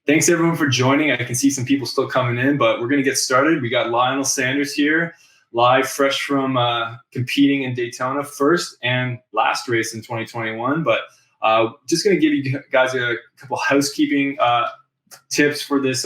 Thanks everyone for joining. I can see some people still coming in, but we're going to get started. We got Lionel Sanders here, live, fresh from competing in Daytona, first and last race in 2021. But just going to give you guys a couple housekeeping tips for this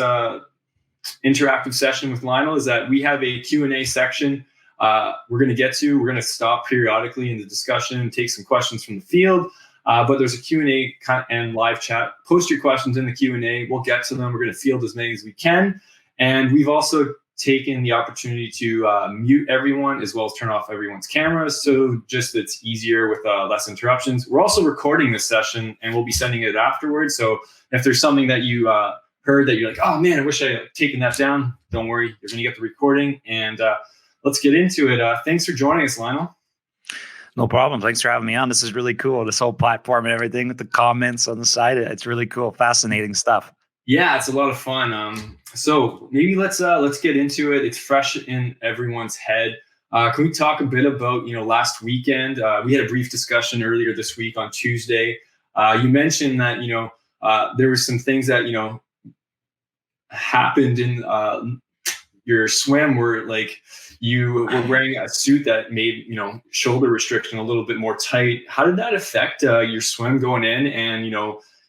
interactive session with Lionel. Is that we have a Q&A section we're going to get to. We're going to stop periodically in the discussion, take some questions from the field. But there's a Q&A and live chat. Post your questions in the Q&A. We'll get to them. We're going to field as many as we can. And we've also taken the opportunity to mute everyone as well as turn off everyone's cameras. So just it's easier with less interruptions. We're also recording this session and we'll be sending it afterwards. So if there's something that you heard that you're like, oh man, I wish I had taken that down, don't worry. You're going to get the recording. And let's get into it. Thanks for joining us, Lionel. No problem. Thanks for having me on. This is really cool. This whole platform and everything with the comments on the side. It's really cool. Fascinating stuff. Yeah, it's a lot of fun. So maybe let's get into it. It's fresh in everyone's head. Can we talk a bit about, last weekend? We had a brief discussion earlier this week on Tuesday. You mentioned that, there were some things that, happened in your swim where like you were wearing a suit that made, shoulder restriction a little bit more tight. How did that affect your swim going in? And,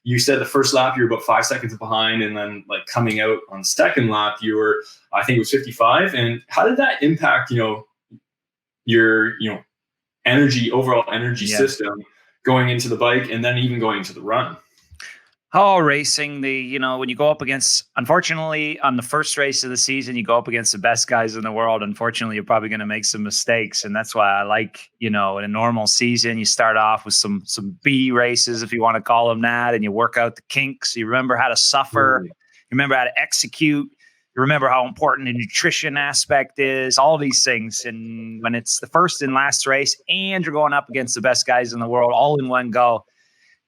you said the first lap you were about 5 seconds behind, and then like coming out on the second lap, you were, I think it was 55. And how did that impact, your, overall energy system going into the bike and then even going into the run? Oh, racing, when you go up against, unfortunately, on the first race of the season, you go up against the best guys in the world. Unfortunately, you're probably going to make some mistakes. And that's why I like, in a normal season, you start off with some B races, if you want to call them that, and you work out the kinks. You remember how to suffer. You remember how to execute. You remember how important the nutrition aspect is, all these things. And when it's the first and last race and you're going up against the best guys in the world all in one go,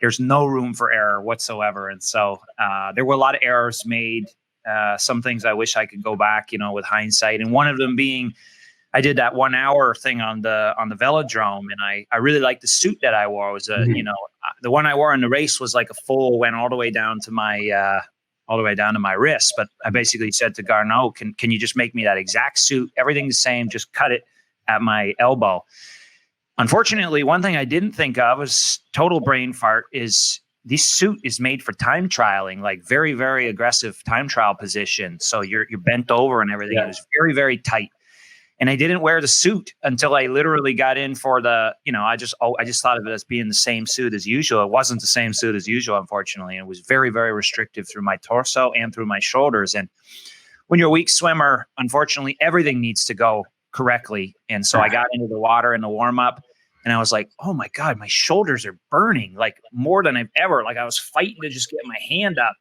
there's no room for error whatsoever. And so there were a lot of errors made. Some things I wish I could go back, with hindsight. And one of them being, I did that 1 hour thing on the velodrome, and I really liked the suit that I wore. It was the one I wore in the race was like a full, went all the way down to my wrist. But I basically said to Garneau, can you just make me that exact suit? Everything the same, just cut it at my elbow. Unfortunately, one thing I didn't think of was total brain fart is this suit is made for time trialing, like very, very aggressive time trial position. So you're bent over and everything. Yeah. It was very, very tight. And I didn't wear the suit until I literally got in for the, I just thought of it as being the same suit as usual. It wasn't the same suit as usual, unfortunately. And it was very, very restrictive through my torso and through my shoulders. And when you're a weak swimmer, unfortunately, everything needs to go correctly. And so I got into the water in the warm up and I was like, oh my God, my shoulders are burning like more than I've ever, like I was fighting to just get my hand up.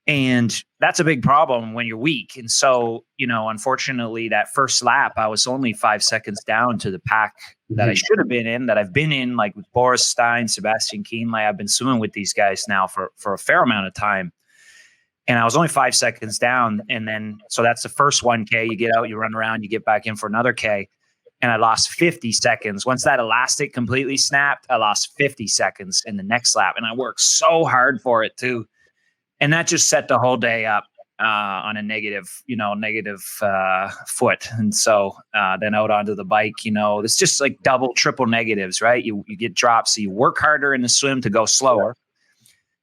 And that's a big problem when you're weak. And so, unfortunately that first lap, I was only 5 seconds down to the pack that I should have been in, that I've been in, like with Boris Stein, Sebastian Kienle. I've been swimming with these guys now for a fair amount of time. And I was only 5 seconds down. And then, so that's the first 1K. You get out, you run around, you get back in for another K. And I lost 50 seconds. Once that elastic completely snapped, I lost 50 seconds in the next lap. And I worked so hard for it too. And that just set the whole day up on a negative foot. And so then out onto the bike, it's just like double, triple negatives, right? You get dropped. So you work harder in the swim to go slower.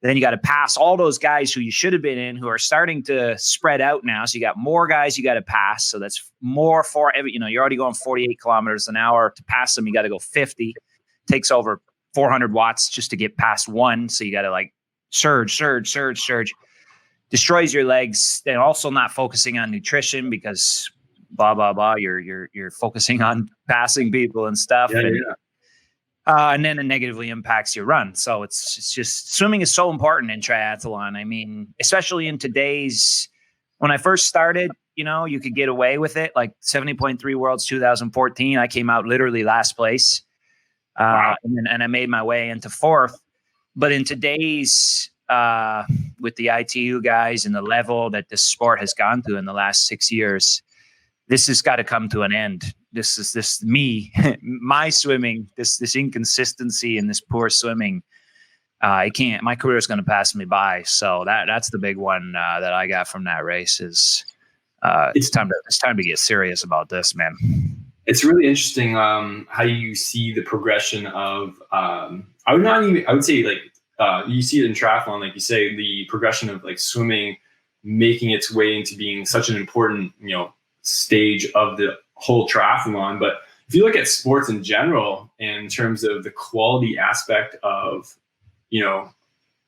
Then you got to pass all those guys who you should have been in, who are starting to spread out now. So you got more guys you got to pass. So that's more for every, you're already going 48 kilometers an hour. To pass them, you got to go 50. Takes over 400 watts just to get past one. So you got to like surge. Destroys your legs. Then also not focusing on nutrition because blah, blah, blah. You're focusing on passing people and stuff. And then it negatively impacts your run. So it's just, swimming is so important in triathlon. I mean, especially in today's, when I first started, you could get away with it. Like 70.3 Worlds 2014, I came out literally last place. Wow. And I made my way into fourth. But in today's, with the ITU guys and the level that this sport has gone to in the last 6 years, this has got to come to an end. My swimming, this inconsistency and this poor swimming My career is going to pass me by. So that's the big one that I got from that race is it's time to get serious about this, man. It's really interesting how you see the progression of I would say like you see it in triathlon, like you say, the progression of like swimming making its way into being such an important, stage of the whole triathlon. But if you look at sports in general, in terms of the quality aspect of,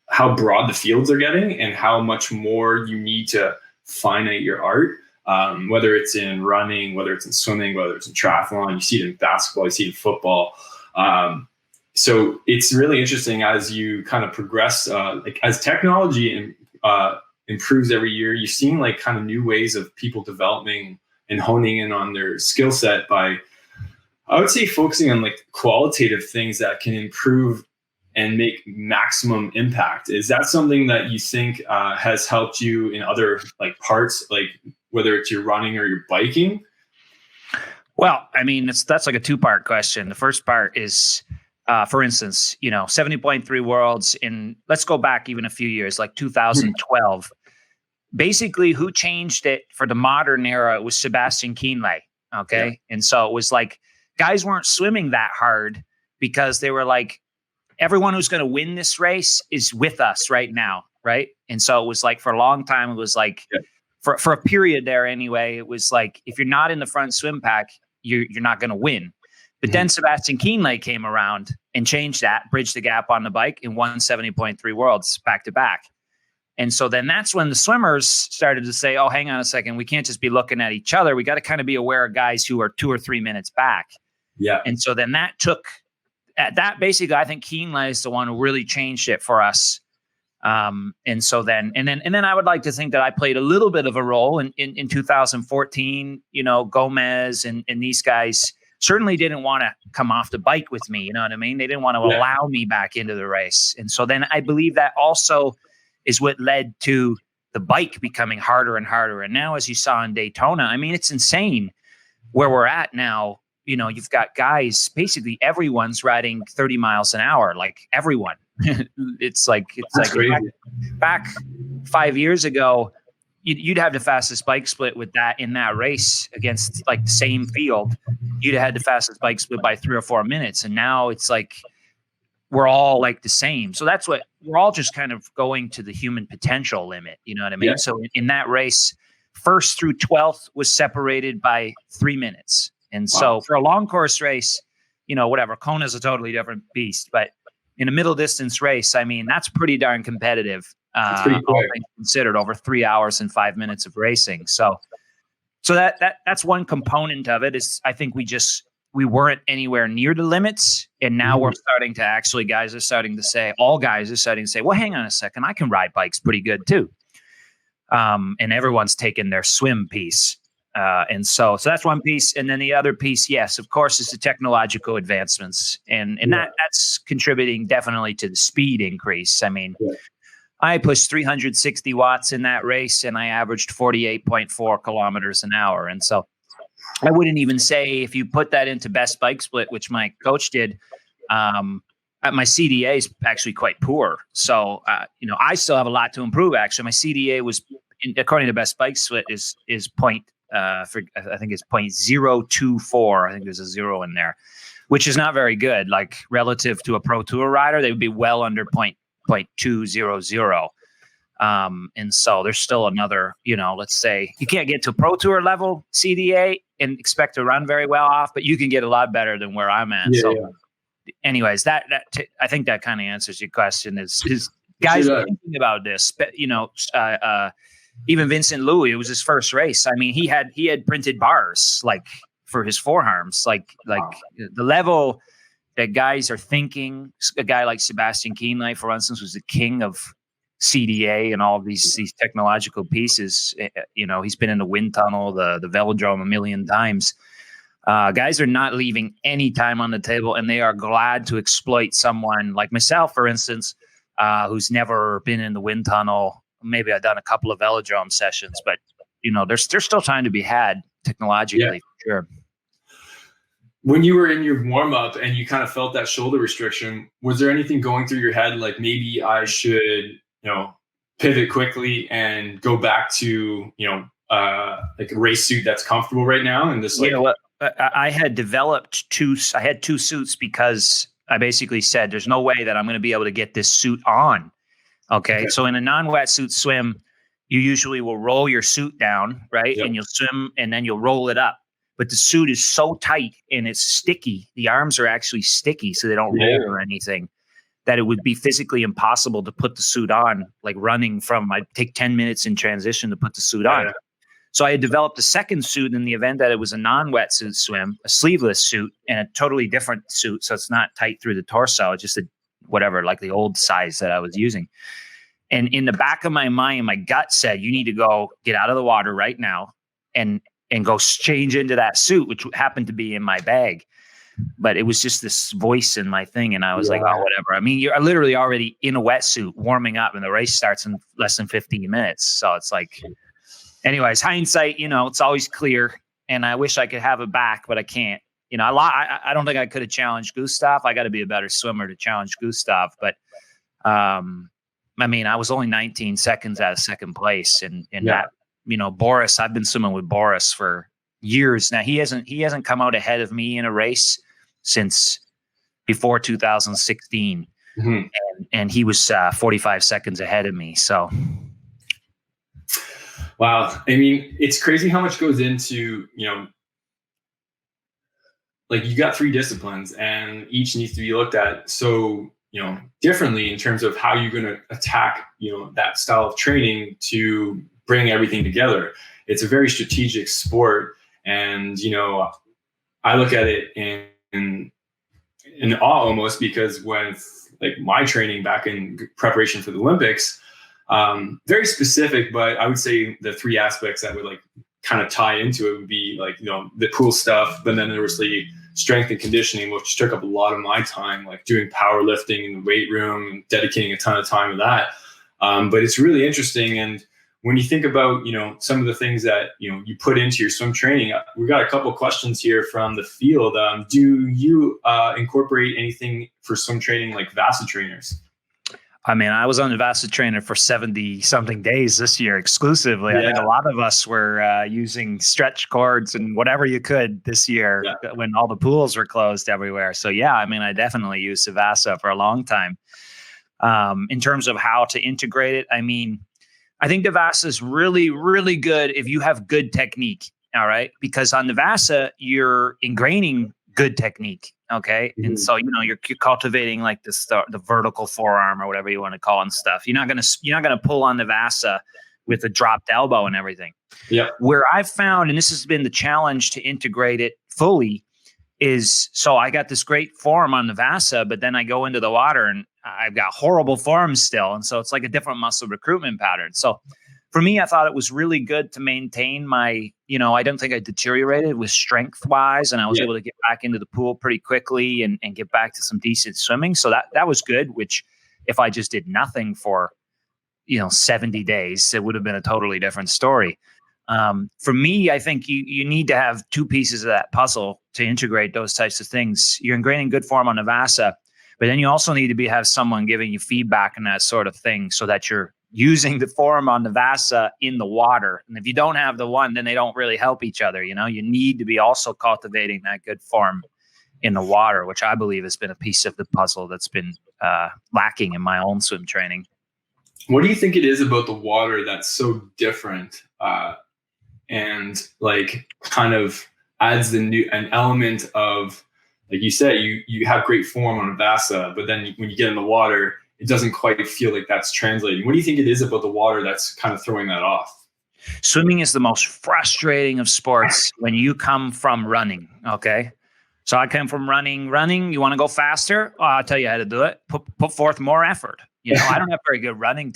how broad the fields are getting and how much more you need to finite your art, whether it's in running, whether it's in swimming, whether it's in triathlon, you see it in basketball, you see it in football. So it's really interesting as you kind of progress, like as technology improves every year, you're seeing like kind of new ways of people developing and honing in on their skill set by, I would say, focusing on like qualitative things that can improve and make maximum impact. Is that something that you think has helped you in other like parts, like whether it's your running or your biking? Well, I mean, that's like a two-part question. The first part is, for instance, 70.3 worlds in, let's go back even a few years, like 2012. Basically, who changed it for the modern era was Sebastian Kienle. Okay. Yeah. And so it was like, guys weren't swimming that hard because they were like, everyone who's going to win this race is with us right now. Right. And so it was like, for a long time, it was like, for a period there anyway, it was like, if you're not in the front swim pack, you're not going to win. But then Sebastian Kienle came around and changed that, bridged the gap on the bike, and won 70.3 worlds back to back. And so then that's when the swimmers started to say, oh, hang on a second, we can't just be looking at each other. We got to kind of be aware of guys who are 2 or 3 minutes back. Yeah. And so then that basically, I think Kienle is the one who really changed it for us. And so then I would like to think that I played a little bit of a role in 2014, Gomez and these guys certainly didn't want to come off the bike with me. You know what I mean? They didn't want to allow me back into the race. And so then I believe that also is what led to the bike becoming harder and harder. And now, as you saw in Daytona, I mean, it's insane where we're at now. You've got guys, basically everyone's riding 30 miles an hour, like everyone. It's like crazy. Back 5 years ago, you'd have the fastest bike split with that in that race against like the same field. You'd have had the fastest bike split by 3 or 4 minutes. And now it's like, we're all like the same. So that's what we're all just kind of going to the human potential limit. You know what I mean? Yeah. So in that race, 1st through 12th was separated by 3 minutes. And so for a long course race, whatever, Kona is a totally different beast, but in a middle distance race, I mean, that's pretty darn competitive. Pretty all things considered, over 3 hours and 5 minutes of racing. So that's one component of it is I think we weren't anywhere near the limits. And now we're starting to actually, all guys are starting to say, well, hang on a second, I can ride bikes pretty good too. And everyone's taken their swim piece. And so that's one piece. And then the other piece, yes, of course, is the technological advancements. And that's contributing definitely to the speed increase. I mean, I pushed 360 watts in that race and I averaged 48.4 kilometers an hour. And so I wouldn't even say, if you put that into best bike split, which my coach did, my CDA is actually quite poor. So, I still have a lot to improve. Actually, my CDA was, according to best bike split, is I think it's 0.024. I think there's a 0 in there, which is not very good. Like relative to a pro tour rider, they would be well under 0.200. And so there's still another, let's say you can't get to pro tour level CDA and expect to run very well off, but you can get a lot better than where I'm at. Anyways, I think that kind of answers your question is guys are thinking about this, but even Vincent Louis, it was his first race. I mean, he had printed bars like for his forearms, like the level that guys are thinking. A guy like Sebastian Kienle, for instance, was the king of CDA and all of these technological pieces. He's been in the wind tunnel, the velodrome a million times. Guys are not leaving any time on the table, and they are glad to exploit someone like myself, for instance, who's never been in the wind tunnel. Maybe I've done a couple of velodrome sessions, but there's still time to be had technologically, for sure. when you were in your warm up and you kind of felt that shoulder restriction, was there anything going through your head like maybe I should, pivot quickly and go back to, like a race suit that's comfortable right now? And this, like, I had developed I had two suits because I basically said, there's no way that I'm going to be able to get this suit on. Okay. So in a non-wetsuit swim, you usually will roll your suit down, right? Yep. And you'll swim and then you'll roll it up. But the suit is so tight and it's sticky. The arms are actually sticky, so they don't roll or anything, that it would be physically impossible to put the suit on, like running from, I'd take 10 minutes in transition to put the suit on. So I had developed a second suit in the event that it was a non-wetsuit swim, a sleeveless suit, and a totally different suit. So it's not tight through the torso. It's just like the old size that I was using. And in the back of my mind, my gut said, you need to go get out of the water right now and go change into that suit, which happened to be in my bag. But it was just this voice in my thing. And I was like, oh, whatever. I mean, you're literally already in a wetsuit warming up and the race starts in less than 15 minutes. So it's like, anyways, hindsight, it's always clear. And I wish I could have it back, but I can't. I don't think I could have challenged Gustav. I got to be a better swimmer to challenge Gustav. But I was only 19 seconds out of second place. And that, Boris, I've been swimming with Boris for years now. He hasn't come out ahead of me in a race since before 2016. Mm-hmm. And he was 45 seconds ahead of me. So. Wow. I mean, it's crazy how much goes into, like you got 3 disciplines and each needs to be looked at so, differently in terms of how you're going to attack, that style of training to bring everything together. It's a very strategic sport. And, I look at it in awe almost, because with like my training back in preparation for the Olympics, very specific, but I would say the 3 aspects that would like kind of tie into it would be like, the pool stuff, but then there was the strength and conditioning, which took up a lot of my time, like doing powerlifting in the weight room and dedicating a ton of time to that. But it's really interesting. And when you think about, some of the things that, you put into your swim training, we got a couple of questions here from the field. Do you incorporate anything for swim training like VASA trainers? I mean, I was on the VASA trainer for 70 something days this year exclusively. Yeah. I think a lot of us were using stretch cords and whatever you could this year when all the pools were closed everywhere. So yeah, I mean, I definitely used VASA for a long time. In terms of how to integrate it, I mean, I think the VASA is really, really good if you have good technique. All right. Because on the VASA, you're ingraining good technique. Okay. Mm-hmm. And so, you're cultivating like the vertical forearm or whatever you want to call it and stuff. You're not going to pull on the VASA with a dropped elbow and everything. Yeah. Where I've found, and this has been the challenge to integrate it fully, is so I got this great form on the VASA, but then I go into the water and I've got horrible form still. And so it's like a different muscle recruitment pattern. So for me, I thought it was really good to maintain my, I don't think I deteriorated with strength wise, and I was able to get back into the pool pretty quickly and get back to some decent swimming. So that was good, which if I just did nothing for, 70 days, it would have been a totally different story. For me, I think you need to have 2 pieces of that puzzle to integrate those types of things. You're ingraining good form on the VASA, but then you also need to have someone giving you feedback and that sort of thing so that you're using the form on the VASA in the water. And if you don't have the one, then they don't really help each other. You need to be also cultivating that good form in the water, which I believe has been a piece of the puzzle that's been lacking in my own swim training. What do you think it is about the water that's so different and like kind of adds an element of, like you said, you have great form on a VASA, but then when you get in the water, it doesn't quite feel like that's translating. What do you think it is about the water that's kind of throwing that off? Swimming is the most frustrating of sports when you come from running. Okay. So I come from running. You want to go faster? I'll tell you how to do it. Put forth more effort. I don't have very good running.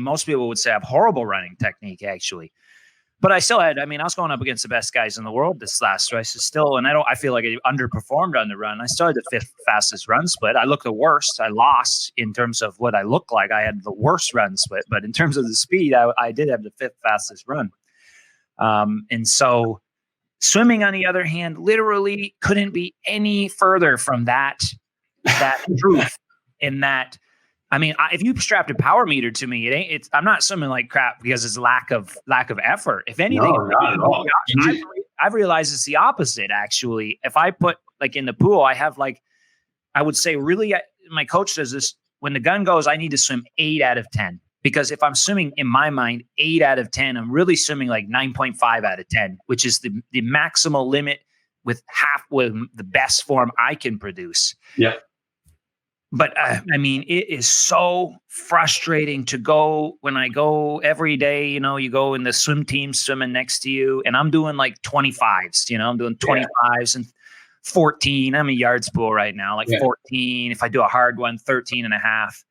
Most people would say I have horrible running technique actually. But I still had, I was going up against the best guys in the world this last race still, and I feel like I underperformed on the run. I still had the 5th fastest run split. I looked the worst. I lost in terms of what I looked like. I had the worst run split, but in terms of the speed, I did have the 5th fastest run. And so Swimming, on the other hand, literally couldn't be any further from that truth. In that, I mean, if you strapped a power meter to me, I'm not swimming like crap because it's lack of effort. If anything, No, not at all. I've realized it's the opposite. Actually, if I put like in the pool, I have like, I would say really, my coach says this: when the gun goes, I need to swim 8 out of 10. Because if I'm swimming, in my mind, 8 out of 10, I'm really swimming like 9.5 out of 10, which is the maximal limit with the best form I can produce. Yeah. But I mean, it is so frustrating to go when I go every day, you go in the swim team swimming next to you, and I'm doing like 25s, I'm doing 25s and 14. I'm a yards pool right now, like 14. If I do a hard one, 13 and a half.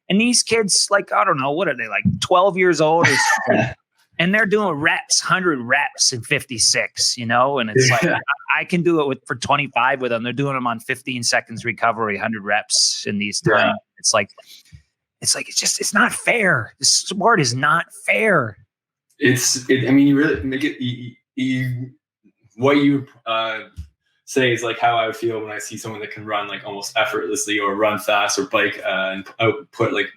And these kids, like, I don't know, what are they, like 12 years old or something? And they're doing reps, 100 reps in 56, and it's like, I can do it for 25 with them. They're doing them on 15 seconds recovery, 100 reps in these times. Yeah. It's not fair. This sport is not fair. I mean, you really make it, what you say is like how I feel when I see someone that can run like almost effortlessly or run fast or bike and output like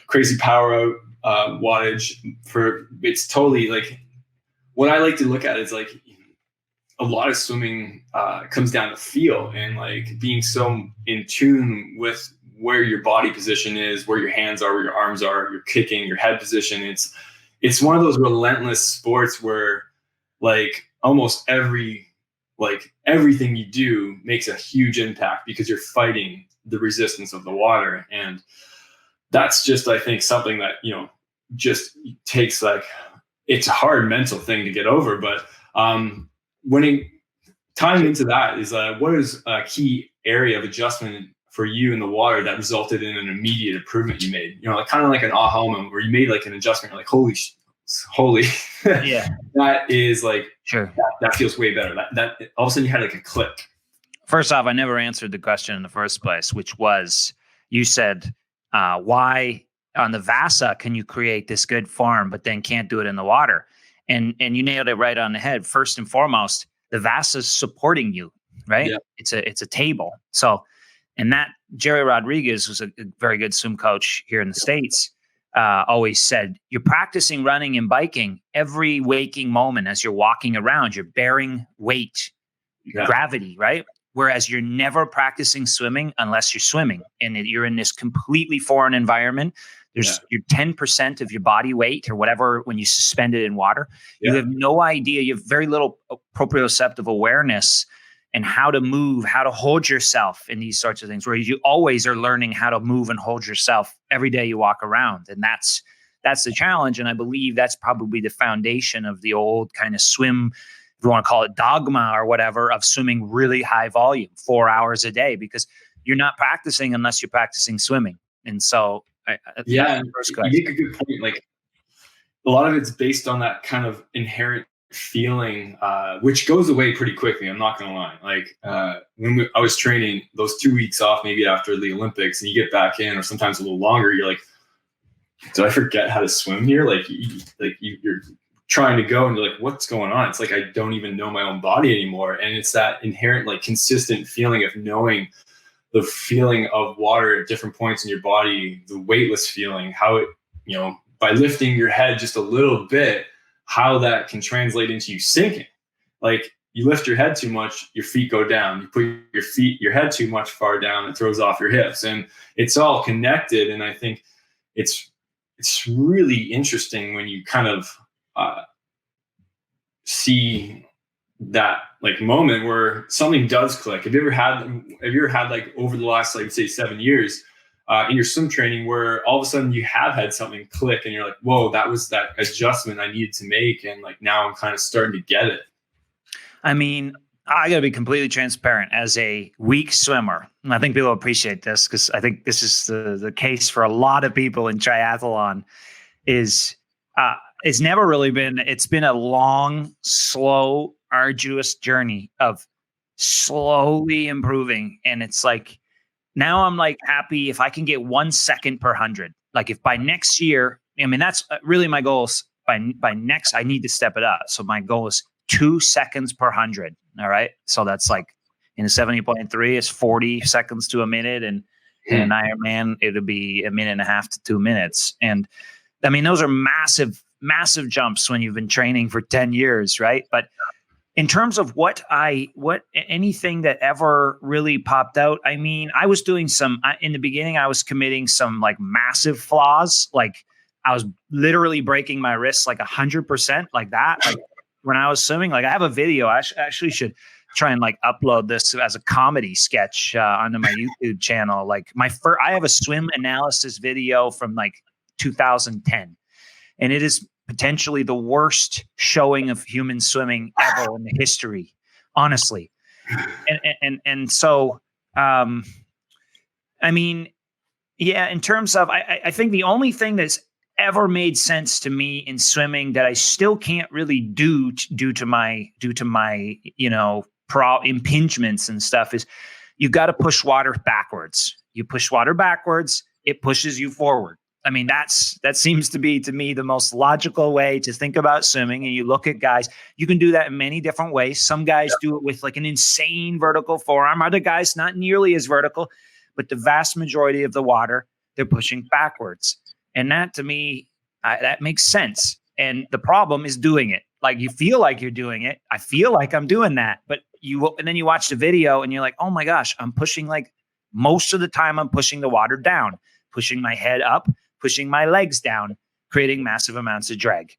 crazy power out wattage for. It's totally like what I like to look at is like a lot of swimming comes down to feel and like being so in tune with where your body position is, where your hands are, where your arms are, your kicking, your head position. It's one of those relentless sports where like almost everything you do makes a huge impact because you're fighting the resistance of the water. And that's just, I think, something that, just takes like, it's a hard mental thing to get over. But tying into that is what is a key area of adjustment for you in the water that resulted in an immediate improvement you made? Like kind of like an aha moment where you made like an adjustment, you're like, holy, yeah, that is like, sure, that feels way better. That all of a sudden you had like a click. First off, I never answered the question in the first place, which was, you said, why on the Vasa can you create this good form, but then can't do it in the water? And you nailed it right on the head. First and foremost, the Vasa is supporting you, right? Yeah. It's a table. So, and that Jerry Rodriguez was a very good swim coach here in the States. Always said, you're practicing running and biking every waking moment as you're walking around, you're bearing weight, gravity, right? Whereas you're never practicing swimming unless you're swimming and you're in this completely foreign environment. There's your 10% of your body weight or whatever when you suspend it in water. You have no idea. You have very little proprioceptive awareness and how to move, how to hold yourself in these sorts of things, where you always are learning how to move and hold yourself every day you walk around. And that's the challenge. And I believe that's probably the foundation of the old kind of swim, if you want to call it dogma or whatever, of swimming really high volume, 4 hours a day, because you're not practicing unless you're practicing swimming. And so, you make a good point. Like a lot of it's based on that kind of inherent feeling, which goes away pretty quickly. I'm not going to lie. Like when I was training those 2 weeks off, maybe after the Olympics, and you get back in, or sometimes a little longer, you're like, did I forget how to swim here? Like you're trying to go and you're like, what's going on? It's like, I don't even know my own body anymore. And it's that inherent, like consistent feeling of knowing the feeling of water at different points in your body, the weightless feeling, how it, by lifting your head just a little bit, how that can translate into you sinking. Like you lift your head too much, your feet go down. You put your head too much far down, it throws off your hips, and it's all connected. And I think it's really interesting when you kind of see that like moment where something does click. Have you ever had like over the last, like say 7 years in your swim training where all of a sudden you have had something click and you're like, whoa, that was that adjustment I needed to make. And like, now I'm kind of starting to get it. I mean, I gotta be completely transparent as a weak swimmer. And I think people appreciate this because I think this is the case for a lot of people in triathlon is, it's never really been, it's been a long, slow, arduous journey of slowly improving. And it's like, now I'm like happy if I can get 1 second per 100. Like if by next year, I mean, that's really my goal is by next, I need to step it up. So my goal is 2 seconds per 100. All right. So that's like in a 70.3, it's 40 seconds to a minute. And in an Ironman, it'll be a minute and a half to 2 minutes. And I mean, those are massive, massive jumps when you've been training for 10 years. Right. But in terms of what anything that ever really popped out, I mean, I was doing in the beginning, I was committing some like massive flaws. Like I was literally breaking my wrists like 100% like that. Like when I was swimming, like I have a video, I actually should try and like upload this as a comedy sketch onto my YouTube channel. Like I have a swim analysis video from like 2010, and it is potentially the worst showing of human swimming ever in the history, honestly. And so, I mean, yeah, in terms of, I think the only thing that's ever made sense to me in swimming that I still can't really do due to my, impingements and stuff is you got to push water backwards. You push water backwards, it pushes you forward. I mean, that seems to be, to me, the most logical way to think about swimming. And you look at guys, you can do that in many different ways. Some guys do it with like an insane vertical forearm. Other guys, not nearly as vertical, but the vast majority of the water, they're pushing backwards. And that, to me, that makes sense. And the problem is doing it. Like you feel like you're doing it. I feel like I'm doing that. But and then you watch the video and you're like, oh my gosh, I'm pushing, like most of the time I'm pushing the water down, pushing my head up, pushing my legs down, creating massive amounts of drag.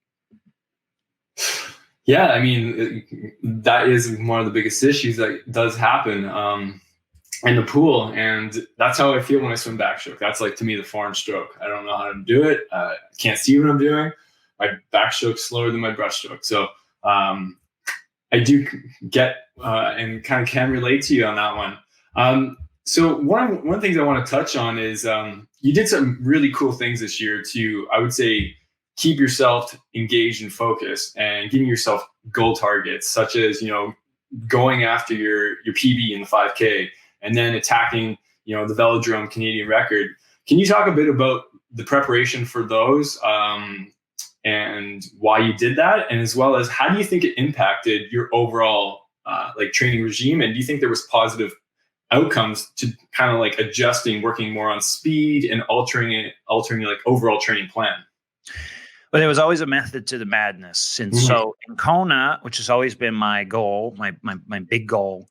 Yeah, I mean, that is one of the biggest issues that does happen in the pool. And that's how I feel when I swim backstroke. That's like, to me, the foreign stroke. I don't know how to do it. I can't see what I'm doing. My backstroke's slower than my breaststroke. So I do get and kind of can relate to you on that one. So one of the things I want to touch on is you did some really cool things this year to, I would say, keep yourself engaged and focused and giving yourself goal targets, such as, going after your PB in the 5K and then attacking, the velodrome Canadian record. Can you talk a bit about the preparation for those and why you did that? And as well as how do you think it impacted your overall training regime? And do you think there was positive outcomes to kind of like adjusting, working more on speed and altering like overall training plan? But there was always a method to the madness. And so in Kona, which has always been my goal, my big goal,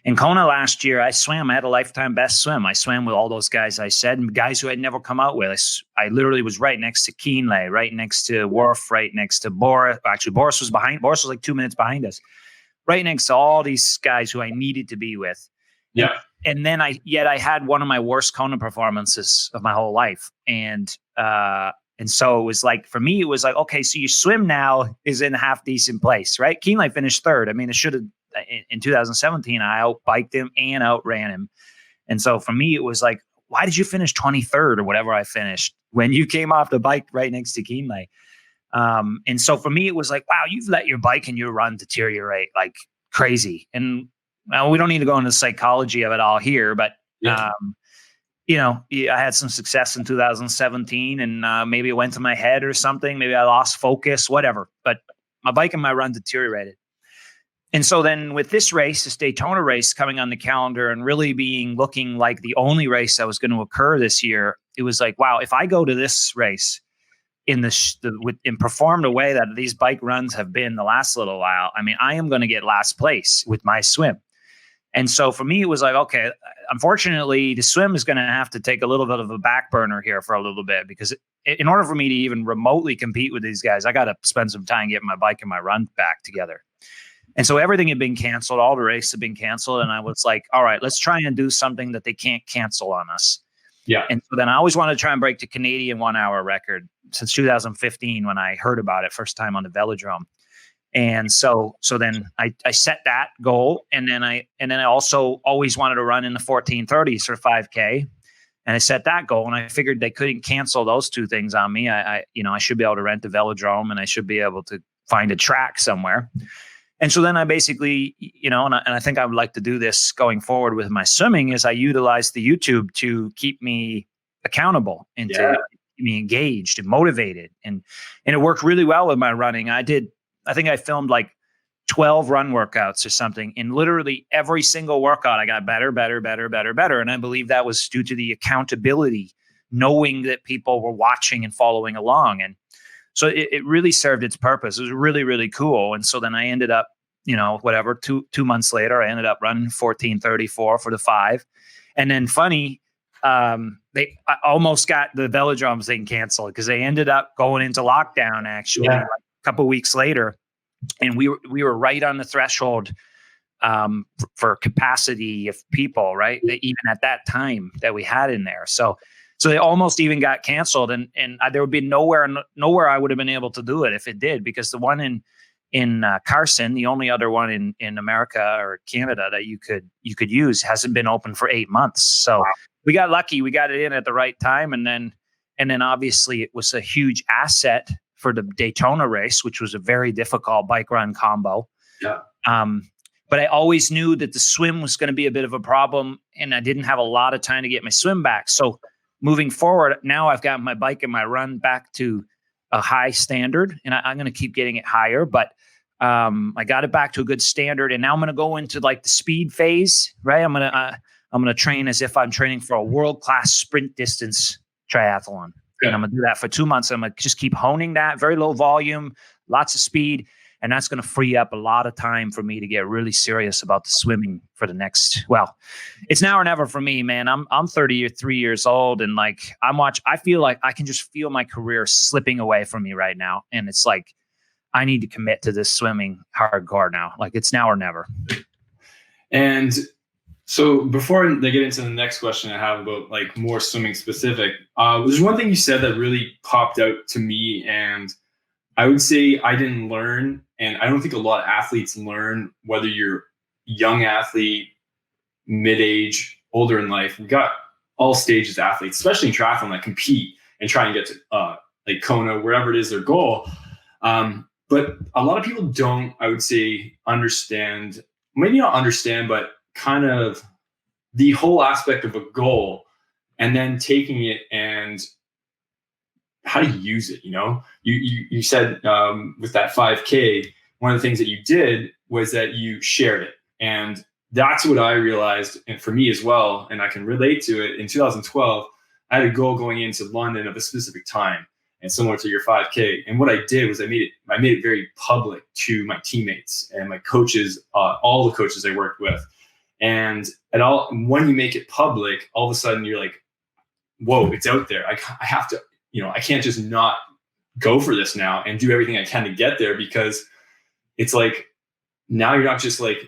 in Kona last year, I had a lifetime best swim. I swam with all those guys I said, and guys who I'd never come out with. I literally was right next to Kienle, right next to Worf, right next to Boris. Actually, Boris was like 2 minutes behind us. Right next to all these guys who I needed to be with. Yeah. And then I had one of my worst Kona performances of my whole life. And so it was like, for me, it was like, okay, so your swim now is in a half decent place, right? Kienle finished third. I mean, it should have, in 2017, I outbiked him and outran him. And so for me, it was like, why did you finish 23rd or whatever I finished when you came off the bike right next to Kienle? And so for me, it was like, wow, you've let your bike and your run deteriorate like crazy. And we don't need to go into the psychology of it all here, but, I had some success in 2017 and maybe it went to my head or something. Maybe I lost focus, whatever, but my bike and my run deteriorated. And so then with this Daytona race coming on the calendar and really looking like the only race that was going to occur this year, it was like, wow, if I go to this race and perform the way that these bike runs have been the last little while, I mean, I am going to get last place with my swim. And so for me, it was like, okay, unfortunately, the swim is going to have to take a little bit of a back burner here for a little bit, because in order for me to even remotely compete with these guys, I got to spend some time getting my bike and my run back together. And so everything had been canceled. All the races had been canceled. And I was like, all right, let's try and do something that they can't cancel on us. Yeah. And so then I always wanted to try and break the Canadian 1 hour record since 2015 when I heard about it first time on the velodrome. And so then I set that goal. And then I also always wanted to run in the 1430s for 5K. And I set that goal, and I figured they couldn't cancel those two things on me. I should be able to rent the velodrome, and I should be able to find a track somewhere. And so then I basically, and I think I would like to do this going forward with my swimming, is I utilize the YouTube to keep me accountable and to keep me engaged and motivated. And it worked really well with my running. I think I filmed like 12 run workouts or something. And literally every single workout, I got better. And I believe that was due to the accountability, knowing that people were watching and following along. And so it really served its purpose. It was really, really cool. And so then I ended up, whatever, two months later, I ended up running 14:34 for the 5. And then funny, I almost got the velodrome thing canceled because they ended up going into lockdown actually like a couple of weeks later. And we were right on the threshold for capacity of people, right? Even at that time that we had in there. So they almost even got canceled, and there would be nowhere I would have been able to do it if it did, because the one in Carson, the only other one in America or Canada that you could use, hasn't been open for 8 months. So we got lucky. We got it in at the right time, and then obviously it was a huge asset for the Daytona race, which was a very difficult bike run combo. Yeah. But I always knew that the swim was going to be a bit of a problem, and I didn't have a lot of time to get my swim back. So moving forward, now I've got my bike and my run back to a high standard, and I'm going to keep getting it higher. But I got it back to a good standard, and now I'm going to go into like the speed phase, right? I'm going to train as if I'm training for a world-class sprint distance triathlon. And I'm going to do that for 2 months. I'm going to just keep honing that, very low volume, lots of speed. And that's going to free up a lot of time for me to get really serious about the swimming for the next, it's now or never for me, man. I'm 33 years old, and like I feel like I can just feel my career slipping away from me right now. And it's like, I need to commit to this swimming hardcore now. Like, it's now or never. And so before they get into the next question I have about like more swimming specific, there's one thing you said that really popped out to me, and I would say I didn't learn, and I don't think a lot of athletes learn, whether you're young athlete, mid-age, older in life. We've got all stages of athletes, especially in triathlon, that compete and try and get to like Kona, wherever it is their goal. But a lot of people don't, I would say, understand, maybe not understand, but kind of the whole aspect of a goal, and then taking it and how to use it. You said with that 5K, one of the things that you did was that you shared it. And that's what I realized, and for me as well, and I can relate to it. In 2012, I had a goal going into London of a specific time, and similar to your 5K. And what I did was I made it very public to my teammates and my coaches, all the coaches I worked with. And when you make it public, all of a sudden you're like, whoa, it's out there. I have to, I can't just not go for this now and do everything I can to get there, because it's like, now you're not just like,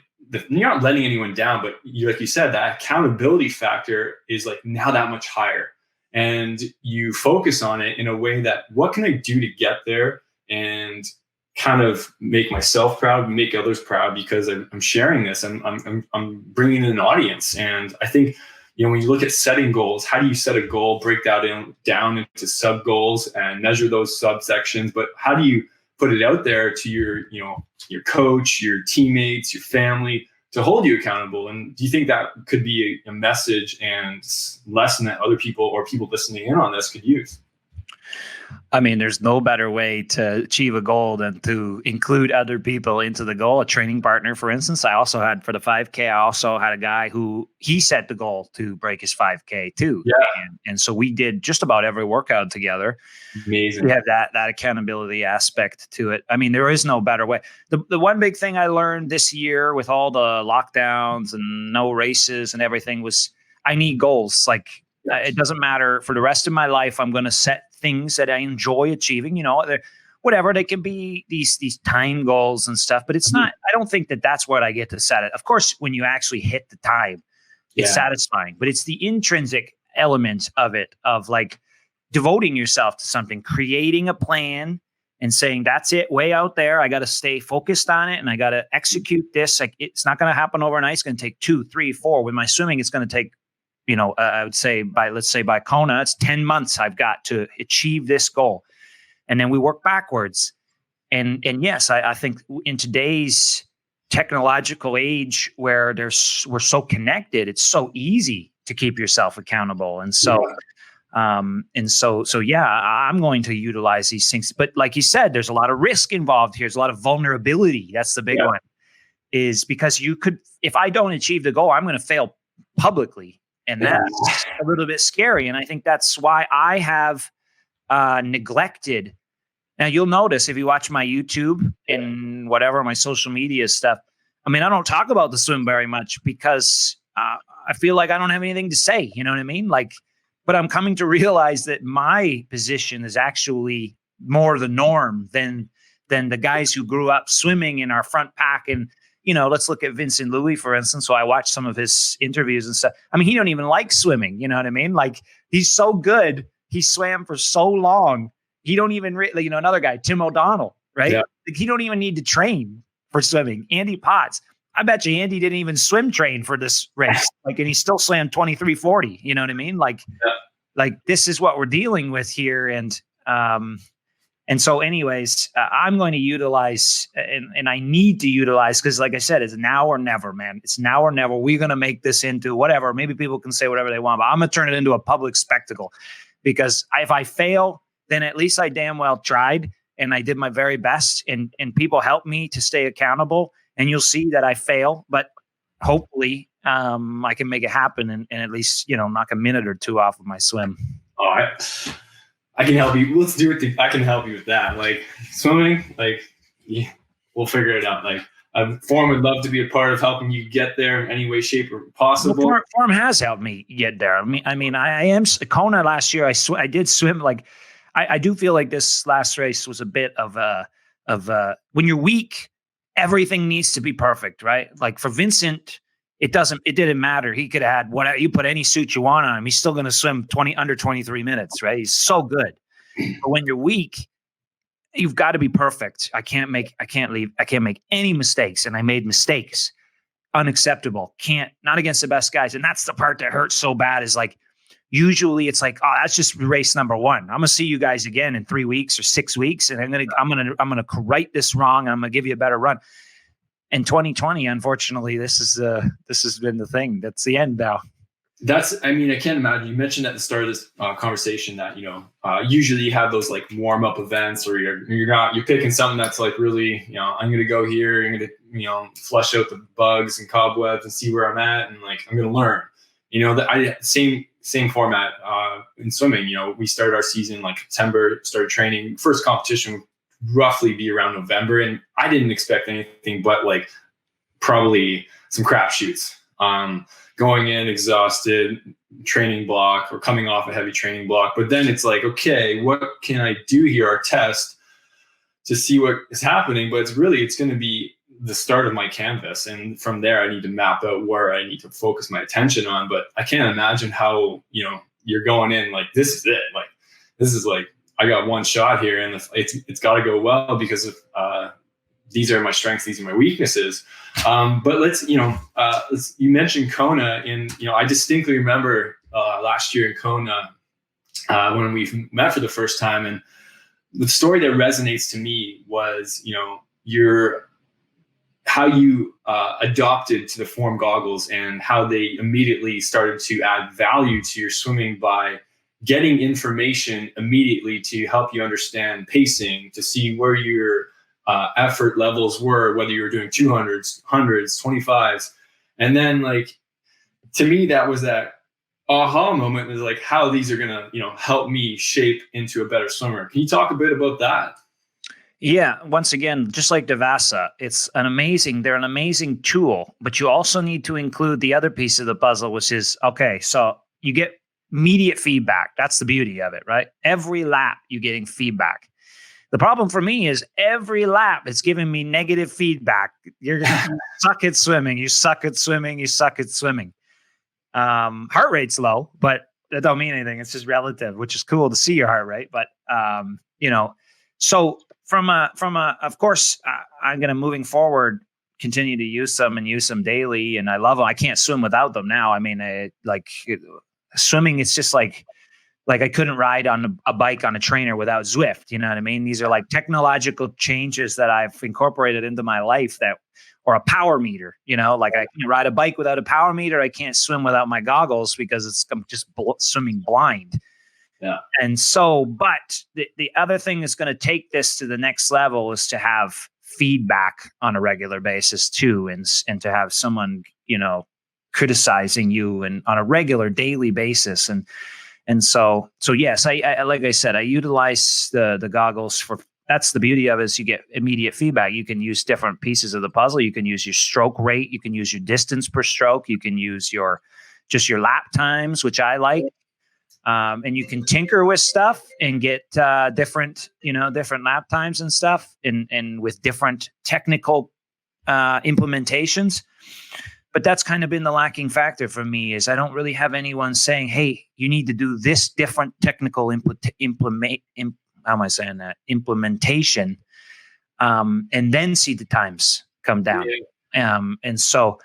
you're not letting anyone down, but like you said, that accountability factor is like now that much higher. And you focus on it in a way that, what can I do to get there and kind of make myself proud, make others proud, because I'm sharing this. I'm bringing in an audience. And I think, when you look at setting goals, how do you set a goal, break that down into sub goals and measure those subsections? But how do you put it out there to your coach, your teammates, your family, to hold you accountable? And do you think that could be a message and lesson that other people or people listening in on this could use? I mean, there's no better way to achieve a goal than to include other people into the goal. A training partner, for instance, I also had for the 5K, I also had a guy who he set the goal to break his 5K too. Yeah. And so we did just about every workout together. Amazing. We have that accountability aspect to it. I mean, there is no better way. The one big thing I learned this year with all the lockdowns and no races and everything was, I need goals. Like, it doesn't matter, for the rest of my life, I'm going to set things that I enjoy achieving, whatever. They can be these time goals and stuff, but it's not, I don't think that that's what I get to set it. Of course, when you actually hit the time, it's satisfying, but it's the intrinsic element of it, of like devoting yourself to something, creating a plan and saying, that's it, way out there. I got to stay focused on it, and I got to execute this. Like, it's not going to happen overnight. It's going to take 2, 3, 4. With my swimming, it's going to take, I would say by Kona, it's 10 months I've got to achieve this goal. And then we work backwards. And yes, I think in today's technological age where we're so connected, it's so easy to keep yourself accountable. And so, I'm going to utilize these things. But like you said, there's a lot of risk involved here. There's a lot of vulnerability. That's the big one. is because if I don't achieve the goal, I'm going to fail publicly. And that's a little bit scary. And I think that's why I have neglected. Now, you'll notice if you watch my YouTube and whatever, my social media stuff, I mean, I don't talk about the swim very much because I feel like I don't have anything to say. You know what I mean? Like, but I'm coming to realize that my position is actually more the norm than the guys who grew up swimming in our front pack. And, you know, let's look at Vincent Louis, for instance. So I watched some of his interviews and stuff. I mean, he don't even like swimming. You know what I mean? Like, he's so good. He swam for so long. He don't even, you know, another guy, Tim O'Donnell, right? Yeah. Like, he don't even need to train for swimming. Andy Potts. I bet you Andy didn't even swim train for this race. Like, and he still swam 23:40. You know what I mean? Like, like this is what we're dealing with here. And so anyways, I'm going to utilize and I need to utilize, because like I said, it's now or never, man. It's now or never. We're going to make this into whatever. Maybe people can say whatever they want, but I'm going to turn it into a public spectacle, because if I fail, then at least I damn well tried and I did my very best, and people help me to stay accountable, and you'll see that I fail, but hopefully I can make it happen and at least, you know, knock a minute or two off of my swim. All right. I can help you. Let's do it. I can help you with that. Like swimming, like we'll figure it out. Like Form would love to be a part of helping you get there in any way, shape, or possible. Well, Form has helped me get there. I mean, I am Kona last year. I did swim. Like I do feel like this last race was a bit of when you're weak, everything needs to be perfect, right? Like for Vincent, it didn't matter. He could have had whatever, you put any suit you want on him, he's still going to swim under 23 minutes, right? He's so good. But when you're weak, you've got to be perfect. I can't make any mistakes. And I made mistakes. Unacceptable. Not against the best guys. And that's the part that hurts so bad, is like, usually it's like, oh, that's just race number one. I'm going to see you guys again in 3 weeks or 6 weeks. And I'm going to correct this wrong. And I'm going to give you a better run. In 2020, unfortunately, this has been the thing. That's the end now. I mean, I can't imagine. You mentioned at the start of this conversation that, you know, usually you have those like warm up events, or you're picking something that's like really, you know, I'm going to go here. I'm going to, you know, flush out the bugs and cobwebs and see where I'm at. And like, I'm going to learn, you know, same format in swimming. You know, we started our season like September, started training. First competition would roughly be around November. And I didn't expect anything but like probably some crapshoots. Going in exhausted, training block, or coming off a heavy training block. But then it's like, okay, what can I do here? Our test to see what is happening. But it's going to be the start of my canvas. And from there, I need to map out where I need to focus my attention on. But I can't imagine how, you know, you're going in like, this is it. Like, this is like, I got one shot here, and it's got to go well, because of these are my strengths, these are my weaknesses. But you mentioned Kona, and you know, I distinctly remember last year in Kona when we met for the first time, and the story that resonates to me was, you know, how you adopted to the Form goggles, and how they immediately started to add value to your swimming by getting information immediately to help you understand pacing, to see where your effort levels were, whether you were doing 200s, 100s, 25s. And then like, to me, that was that aha moment, was like how these are going to, you know, help me shape into a better swimmer. Can you talk a bit about that? Yeah. Once again, just like Devasa, they're an amazing tool, but you also need to include the other piece of the puzzle, which is, okay, so you get immediate feedback. That's the beauty of it, right? Every lap you're getting feedback. The problem for me is every lap it's giving me negative feedback. You're going to suck at swimming. You suck at swimming. You suck at swimming. Heart rate's low, but that don't mean anything. It's just relative, which is cool to see your heart rate. But, you know, so of course, I'm going to, moving forward, continue to use them daily. And I love them. I can't swim without them now. I mean, swimming, it's just like I couldn't ride on a bike on a trainer without Zwift. You know what I mean? These are like technological changes that I've incorporated into my life, or a power meter, you know, like I can ride a bike without a power meter. I can't swim without my goggles because I'm just swimming blind. Yeah. And so, but the other thing that's going to take this to the next level is to have feedback on a regular basis too, and to have someone, criticizing you and on a regular daily basis. And so yes, I like I said, I utilize the goggles for, that's the beauty of it, is you get immediate feedback. You can use different pieces of the puzzle. You can use your stroke rate. You can use your distance per stroke. You can use your lap times, which I like. And you can tinker with stuff and get different lap times and stuff, and with different technical implementations. But that's kind of been the lacking factor for me, is I don't really have anyone saying, hey, you need to do this different technical implementation, and then see the times come down. Yeah. And so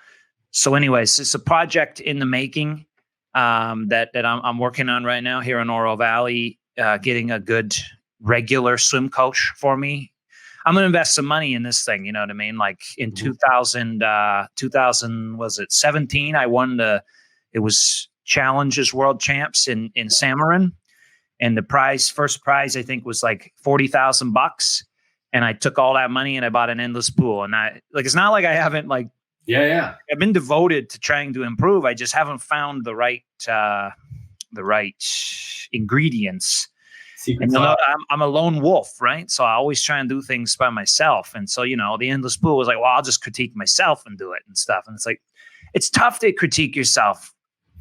anyways, it's a project in the making that I'm working on right now here in Oro Valley, getting a good regular swim coach for me. I'm going to invest some money in this thing. You know what I mean? Like in 2000, was it 17? I won it was Challenges World Champs in Samarin. And the first prize, I think, was like $40,000. And I took all that money and I bought an endless pool. And it's not like I haven't I've been devoted to trying to improve. I just haven't found the right ingredients. And I'm a lone wolf, right? So I always try and do things by myself. And so, the endless pool was like, well, I'll just critique myself and do it and stuff. And it's like, it's tough to critique yourself.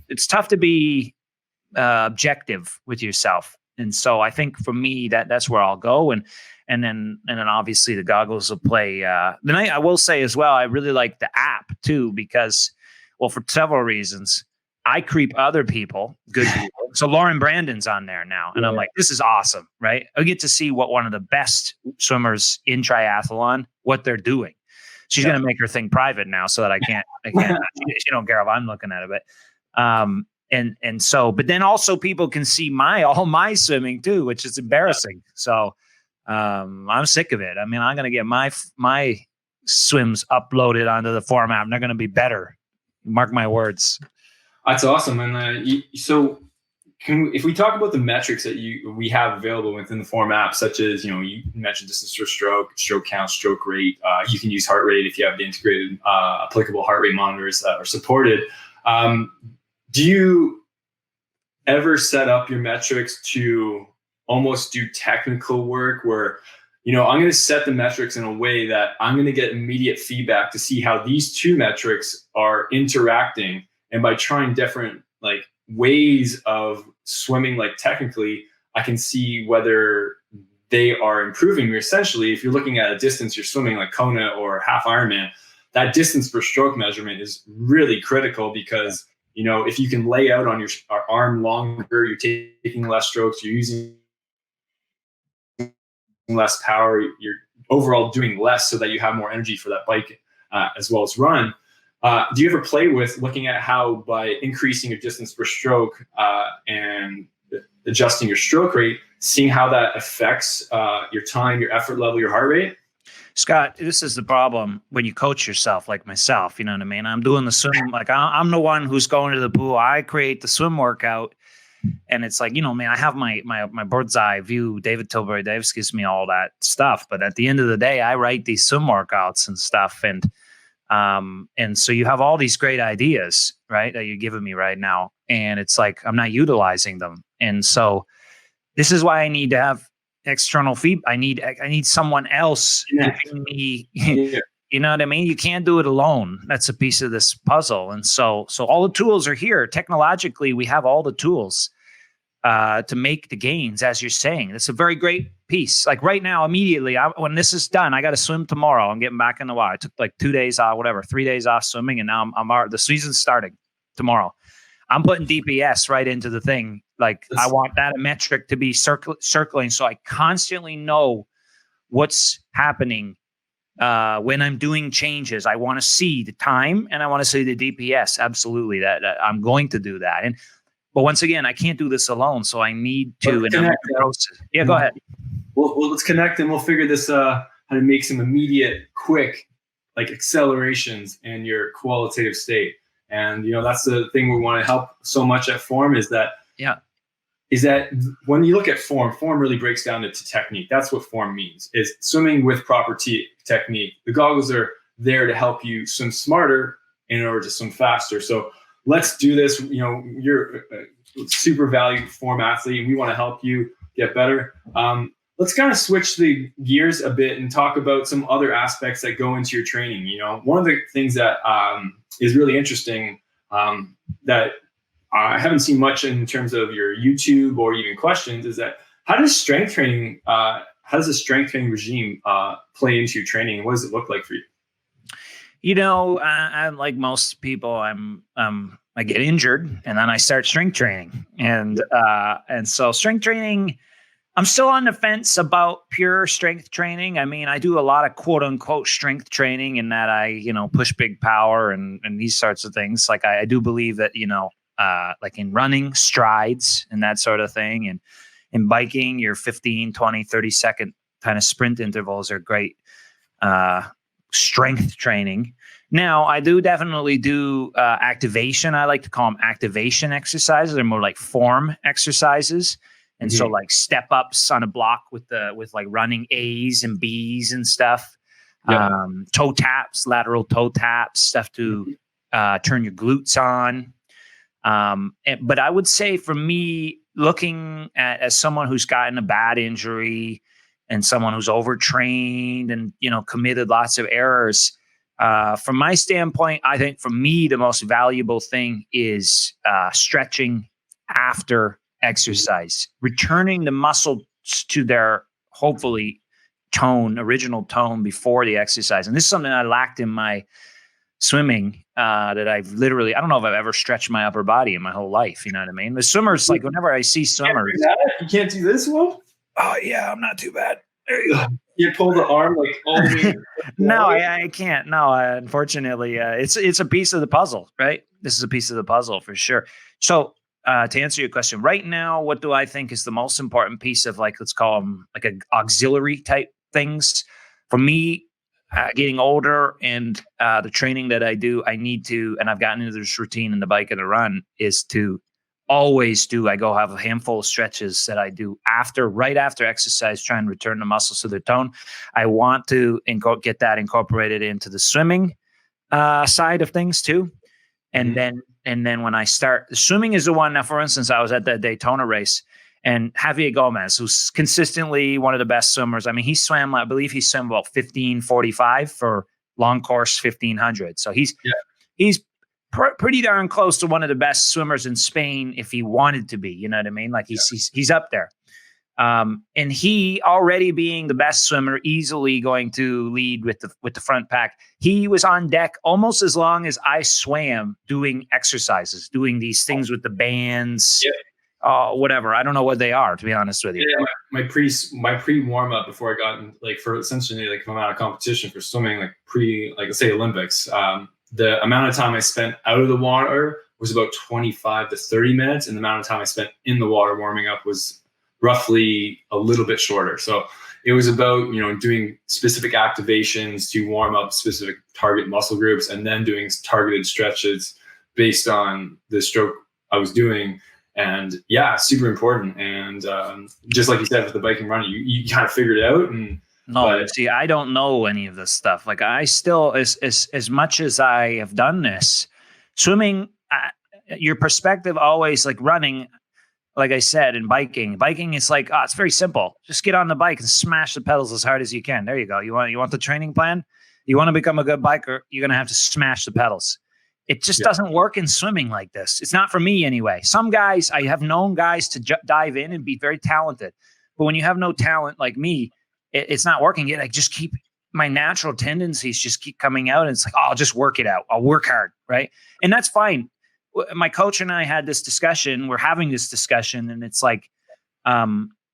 It's tough to be objective with yourself. And so I think for me, that's where I'll go. And then obviously the goggles will play. Then I will say as well, I really like the app too, because, well, for several reasons. I creep other people, good people. So Lauren Brandon's on there now. And I'm like, this is awesome, right? I get to see what one of the best swimmers in triathlon, what they're doing. She's going to make her thing private now so that I can't, she don't care if I'm looking at it. But, and so, but then also people can see all my swimming too, which is embarrassing. So I'm sick of it. I mean, I'm going to get my swims uploaded onto the format and they're going to be better. Mark my words. That's awesome. And so if we talk about the metrics that we have available within the Form app, such as, you mentioned distance per stroke count, stroke rate, you can use heart rate if you have the integrated applicable heart rate monitors that are supported. Do you ever set up your metrics to almost do technical work where, I'm going to set the metrics in a way that I'm going to get immediate feedback to see how these two metrics are interacting? And by trying different ways of swimming, technically, I can see whether they are improving. Essentially, if you're looking at a distance you're swimming like Kona or half Ironman, that distance per stroke measurement is really critical because, if you can lay out on your arm longer, you're taking less strokes, you're using less power, you're overall doing less so that you have more energy for that bike as well as run. Do you ever play with looking at how by increasing your distance per stroke and adjusting your stroke rate, seeing how that affects your time, your effort level, your heart rate? Scott, this is the problem when you coach yourself like myself. You know what I mean? I'm doing the swim. I'm the one who's going to the pool. I create the swim workout. And it's like, man, I have my bird's eye view. David Tilbury Davis gives me all that stuff. But at the end of the day, I write these swim workouts and stuff. And so you have all these great ideas, right, that you're giving me right now. And it's like, I'm not utilizing them. And so this is why I need to have external feedback. I need someone else giving me, you know what I mean? You can't do it alone. That's a piece of this puzzle. And so all the tools are here. Technologically, we have all the tools to make the gains, as you're saying. It's a very great piece. Like right now, immediately, when this is done, I got to swim tomorrow. I'm getting back in the water. I took 2 days off, 3 days off swimming, and now the season's starting tomorrow. I'm putting DPS right into the thing. I want that metric to be circling, so I constantly know what's happening when I'm doing changes. I want to see the time and I want to see the DPS. Absolutely, that I'm going to do that. But once again, I can't do this alone, so I need to. Yeah, go ahead. Well, let's connect and we'll figure this how to make some immediate, quick, accelerations in your qualitative state. And that's the thing we want to help so much at Form is that is that when you look at form really breaks down into technique. That's what form means, is swimming with proper technique. The goggles are there to help you swim smarter in order to swim faster. So let's do this. You're a super valued form athlete, and we want to help you get better. Let's kind of switch the gears a bit and talk about some other aspects that go into your training. One of the things that is really interesting that I haven't seen much in terms of your YouTube or even questions is that how does the strength training regime play into your training? What does it look like for you? I'm like most people, I get injured and then I start strength training, and so strength training, I'm still on the fence about pure strength training. I mean, I do a lot of quote unquote strength training in that I, push big power and these sorts of things. Like I do believe that, like in running, strides and that sort of thing. And in biking, your 15, 20, 30-second kind of sprint intervals are great strength training. Now, I do definitely do activation. I like to call them activation exercises. They're more like form exercises. And so like step ups on a block with like running A's and B's and stuff. Toe taps, lateral toe taps, stuff to turn your glutes on. But I would say for me, looking at as someone who's gotten a bad injury and someone who's overtrained and, committed lots of errors, from my standpoint, I think for me, the most valuable thing is stretching after exercise, returning the muscle to their hopefully original tone before the exercise. And this is something I lacked in my swimming, that I don't know if I've ever stretched my upper body in my whole life. You know what I mean? The swimmers, like whenever I see swimmers, you can't do this one. Oh yeah, I'm not too bad. There you go. You pull the arm like all the way. No, I can't. No, unfortunately, it's a piece of the puzzle, right? This is a piece of the puzzle for sure. So to answer your question, right now, what do I think is the most important piece of let's call them like auxiliary type things? For me, getting older and the training that I do, I need to, and I've gotten into this routine in the bike and the run, is to always I go have a handful of stretches that I do right after exercise, try and return the muscles to their tone. I want to get that incorporated into the swimming side of things too. And then when I start, the swimming is the one. Now, for instance, I was at that Daytona race, and Javier Gomez, who's consistently one of the best swimmers. I mean, I believe he swam about 15:45 for long course 1500. So he's pretty darn close to one of the best swimmers in Spain if he wanted to be. You know what I mean? Like he's up there. And he, already being the best swimmer, easily going to lead with the front pack. He was on deck almost as long as I swam, doing exercises, doing these things with the bands, whatever. I don't know what they are, to be honest with you. Yeah, my pre warm up before I got for essentially come out of competition for swimming, let's say Olympics. The amount of time I spent out of the water was about 25 to 30 minutes, and the amount of time I spent in the water warming up was roughly a little bit shorter. So it was about, doing specific activations to warm up specific target muscle groups, and then doing targeted stretches based on the stroke I was doing. And super important. And just like you said with the bike and running, you kind of figured it out. See, I don't know any of this stuff. Like I still, as much as I have done this, swimming, your perspective always, like running, like I said, in biking is like, it's very simple. Just get on the bike and smash the pedals as hard as you can. There you go. You want the training plan? You want to become a good biker? You're going to have to smash the pedals. It just doesn't work in swimming like this. It's not for me anyway. Some guys, I have known guys to dive in and be very talented. But when you have no talent like me, it's not working yet. I just keep, my natural tendencies just keep coming out. And it's like, I'll just work it out. I'll work hard, right? And that's fine. My coach and I had this discussion. We're having this discussion. And it's like,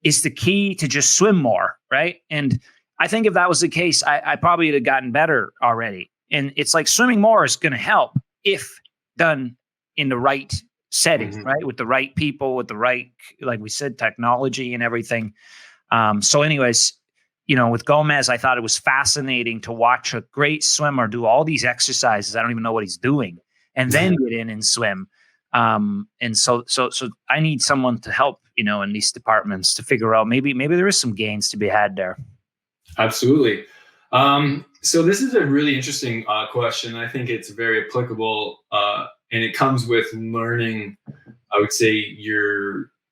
is the key to just swim more, right? And I think if that was the case, I probably would have gotten better already. And it's like swimming more is going to help if done in the right setting, right? With the right people, with the right, like we said, technology and everything. So anyways, with Gomez, I thought it was fascinating to watch a great swimmer do all these exercises. I don't even know what he's doing, and then get in and swim. And so I need someone to help in these departments to figure out maybe there is some gains to be had there. Absolutely. So this is a really interesting question. I think it's very applicable, and it comes with learning. I would say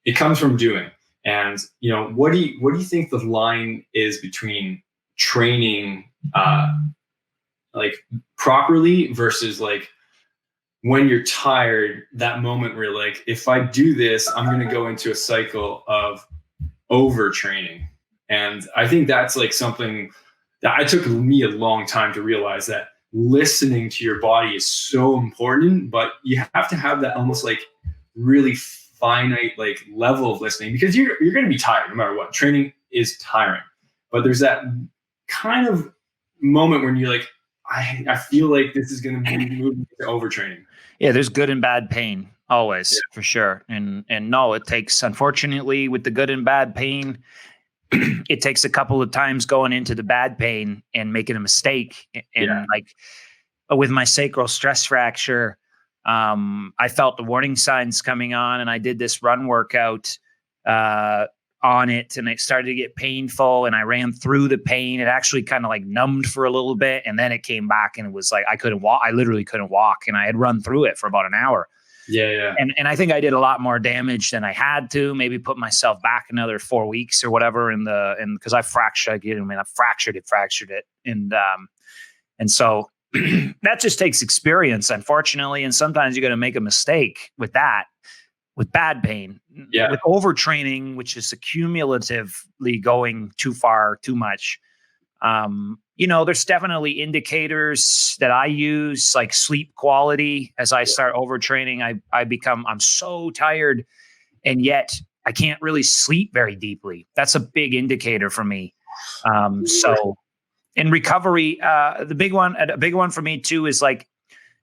it comes from doing. And what do you think the line is between training like properly versus like when you're tired, that moment where you're like, if I do this, I'm going to go into a cycle of overtraining. And I think that's like something that it took me a long time to realize, that listening to your body is so important, but you have to have that almost like really finite like level of listening, because you're going to be tired no matter what. Training is tiring, but there's that kind of moment when you're like, I feel like this is going to be moving to overtraining. Yeah, there's good and bad pain always, for sure. And no, it takes, unfortunately, with the good and bad pain, it takes a couple of times going into the bad pain and making a mistake. And like with my sacral stress fracture, I felt the warning signs coming on, and I did this run workout on it, and it started to get painful, and I ran through the pain. It actually kind of like numbed for a little bit, and then it came back, and it was like I couldn't walk. I literally couldn't walk, and I had run through it for about an hour. Yeah. And I think I did a lot more damage than I had to. Maybe put myself back another 4 weeks or whatever because I fractured it, and so that just takes experience, unfortunately. And sometimes you're going to make a mistake with that, with bad pain, with overtraining, which is accumulatively going too far, too much. There's definitely indicators that I use, like sleep quality. As I start overtraining, I'm so tired, and yet I can't really sleep very deeply. That's a big indicator for me. So in recovery, a big one for me too is like,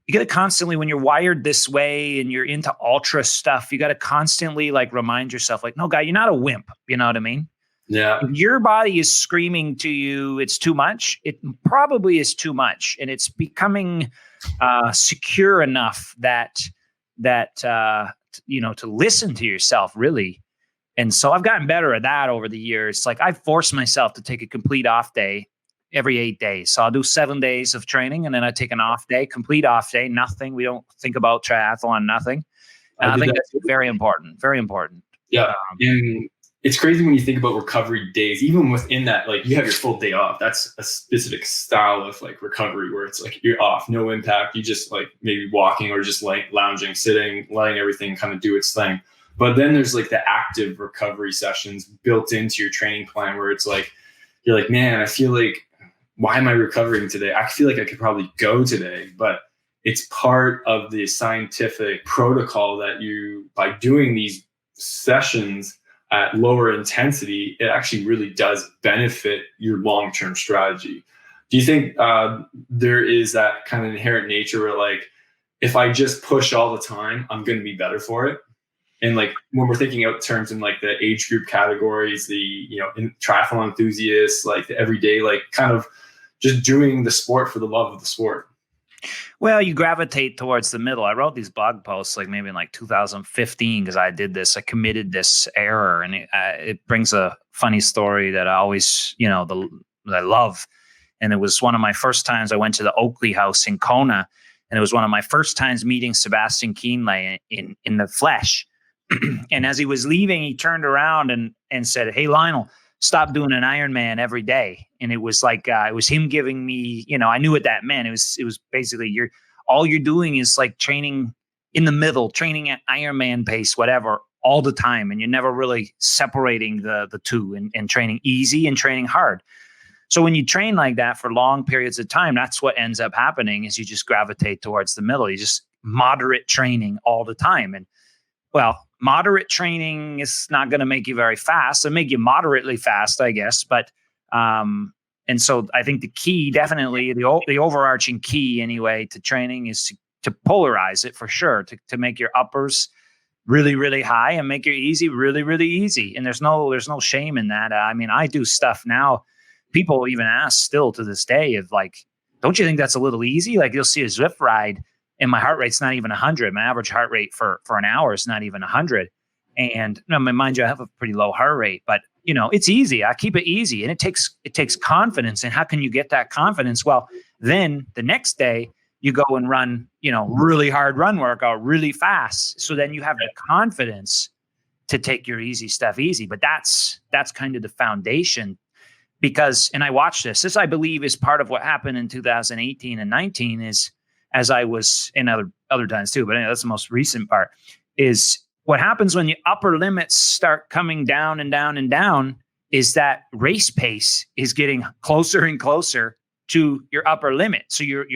you got to constantly, when you're wired this way and you're into ultra stuff, you got to constantly like remind yourself, like, no, guy, you're not a wimp. You know what I mean? Yeah. If your body is screaming to you, it's too much. It probably is too much, and it's becoming secure enough that to listen to yourself, really. And so I've gotten better at that over the years. Like, I force myself to take a complete off day every 8 days. So I'll do 7 days of training, and then I take an off day, complete off day, nothing. We don't think about triathlon, nothing. And I think that's very important. Very important. Yeah. And it's crazy when you think about recovery days, even within that, like you have your full day off. That's a specific style of like recovery where it's like you're off, no impact. You just like maybe walking or just like lounging, sitting, letting everything kind of do its thing. But then there's like the active recovery sessions built into your training plan where it's like, you're like, man, I feel like, why am I recovering today? I feel like I could probably go today, but it's part of the scientific protocol that by doing these sessions at lower intensity, it actually really does benefit your long-term strategy. Do you think there is that kind of inherent nature where like, if I just push all the time, I'm going to be better for it? And like when we're thinking out terms in like the age group categories, the triathlon enthusiasts, like the everyday, like kind of just doing the sport for the love of the sport. Well, you gravitate towards the middle. I wrote these blog posts like maybe in like 2015 because I committed this error, and it brings a funny story that I always, that I love. And it was one of my first times I went to the Oakley House in Kona, and it was one of my first times meeting Sebastian Kienle in the flesh. And as he was leaving, he turned around and said, "Hey, Lionel, stop doing an Ironman every day." And it was like, it was him giving me, I knew what that meant. It was basically all you're doing is like training in the middle, training at Ironman pace, whatever, all the time. And you're never really separating the two and training easy and training hard. So when you train like that for long periods of time, that's what ends up happening is you just gravitate towards the middle. You just moderate training all the time. And well, moderate training is not going to make you very fast. It'll make you moderately fast, I guess. But, and so I think the key, definitely the overarching key anyway to training is to polarize it for sure, to make your uppers really, really high and make your easy really, really easy. And there's no shame in that. I mean, I do stuff now. People even ask still to this day of like, don't you think that's a little easy? Like you'll see a Zwift ride and my heart rate's not even 100. My average heart rate for an hour is not even 100. And mind you, I have a pretty low heart rate, but it's easy. I keep it easy, and it takes confidence. And how can you get that confidence? Well, then the next day you go and run, really hard run workout really fast. So then you have the confidence to take your easy stuff easy. But that's kind of the foundation, because, and I watched this I believe is part of what happened in 2018 and 19 is, as I was in other times too, but anyway, that's the most recent part, is what happens when your upper limits start coming down and down and down is that race pace is getting closer and closer to your upper limit. So your